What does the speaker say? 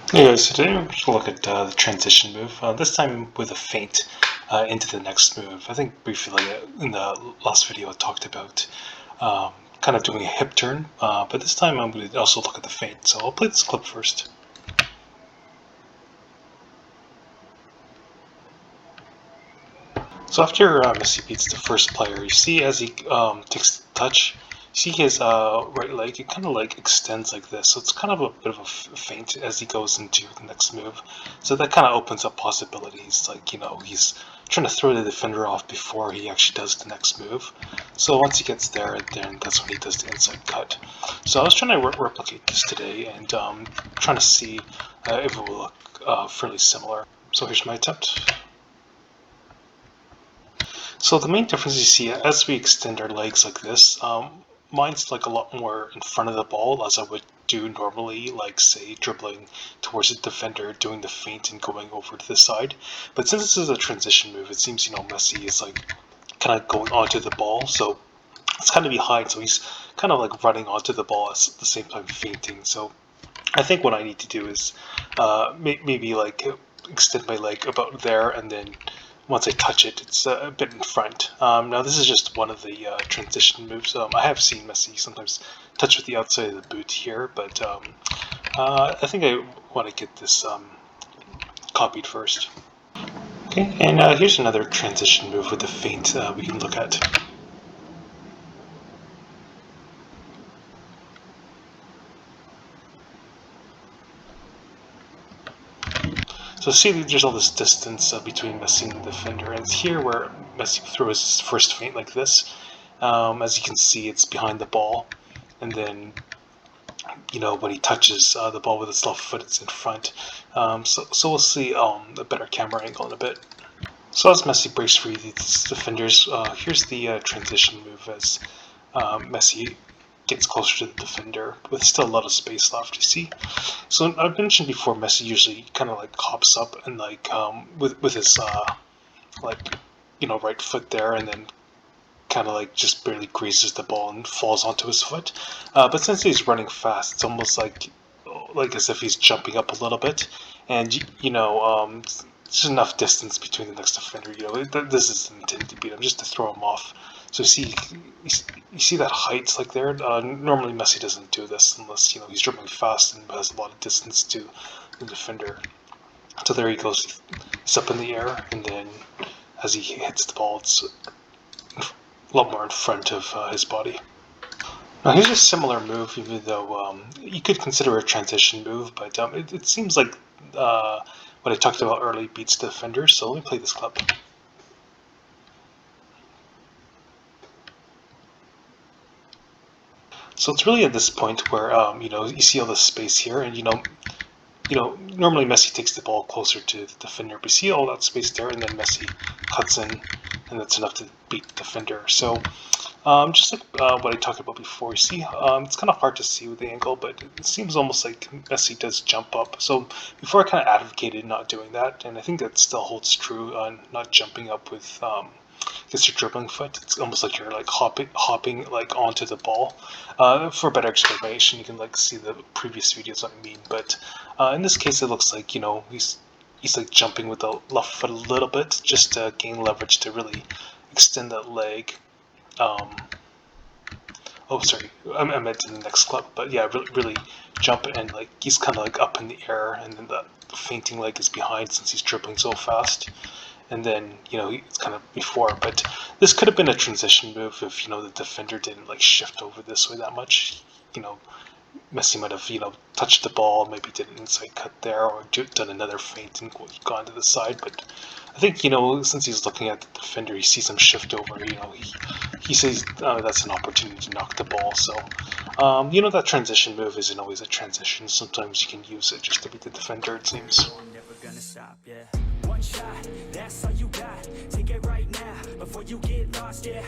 Hey guys, today we're going to look at the transition move, this time with a feint into the next move. I think briefly in the last video I talked about kind of doing a hip turn, but this time I'm going to also look at the feint, so I'll play this clip first. So after Messi beats the first player, you see as he takes the touch, you see his right leg, it kind of like extends like this, so it's kind of a bit of a feint as he goes into the next move. So that kind of opens up possibilities, like, he's trying to throw the defender off before he actually does the next move. So once he gets there, then that's when he does the inside cut. So I was trying to replicate this today and trying to see if it will look fairly similar. So here's my attempt. So the main difference you see as we extend our legs like this, mine's like a lot more in front of the ball as I would do normally, like say dribbling towards the defender, doing the feint and going over to the side. But since this is a transition move, it seems, Messi is like kind of going onto the ball, so it's kind of behind, so he's kind of like running onto the ball at the same time feinting. So I think what I need to do is maybe like extend my leg about there, and then once I touch it, it's a bit in front. Now this is just one of the transition moves. I have seen Messi sometimes touch with the outside of the boot here, but I think I want to get this copied first. Okay, and here's another transition move with the feint we can look at. So see, there's all this distance between Messi and the defender, and it's here where Messi throws his first feint like this. As you can see, it's behind the ball, and then when he touches the ball with his left foot, it's in front. So we'll see a better camera angle in a bit. So as Messi breaks free these defenders, here's the transition move as Messi gets closer to the defender with still a lot of space left, you see. So I've mentioned before, Messi usually kind of like hops up and like with his right foot there, and then kind of like just barely grazes the ball and falls onto his foot. But since he's running fast, it's almost like as if he's jumping up a little bit, and there's enough distance between the next defender. This isn't intended to beat him, just to throw him off. So you see that height like there. Normally Messi doesn't do this unless he's dribbling fast and has a lot of distance to the defender. So there he goes. He's up in the air, and then as he hits the ball, it's a lot more in front of his body. Now here's a similar move, even though you could consider it a transition move, but it seems like what I talked about earlier beats the defender, so let me play this clip. So it's really at this point where you see all the space here, and normally Messi takes the ball closer to the defender, but you see all that space there, and then Messi cuts in, and that's enough to beat the defender. So just like what I talked about before, you see, it's kind of hard to see with the angle, but it seems almost like Messi does jump up. So before I kind of advocated not doing that, and I think that still holds true on not jumping up with just your dribbling foot. It's almost like you're like hopping like onto the ball. For a better explanation, you can like see the previous videos what I mean. But in this case, it looks like he's like jumping with the left foot a little bit, just to gain leverage to really extend that leg. Oh, sorry, I meant in the next clip, but yeah, really jump, and like he's kind of like up in the air, and then the fainting leg is behind since he's dribbling so fast. And then it's kind of before, but this could have been a transition move if the defender didn't like shift over this way that much. Messi might have touched the ball, maybe did an inside cut there, or done another feint and gone to the side. But I think since he's looking at the defender, he sees him shift over. He says that's an opportunity to knock the ball. So that transition move isn't always a transition. Sometimes you can use it just to beat the defender, it seems. Never gonna stop, yeah. One shot, that's all you got. Take it right now before you get lost, yeah.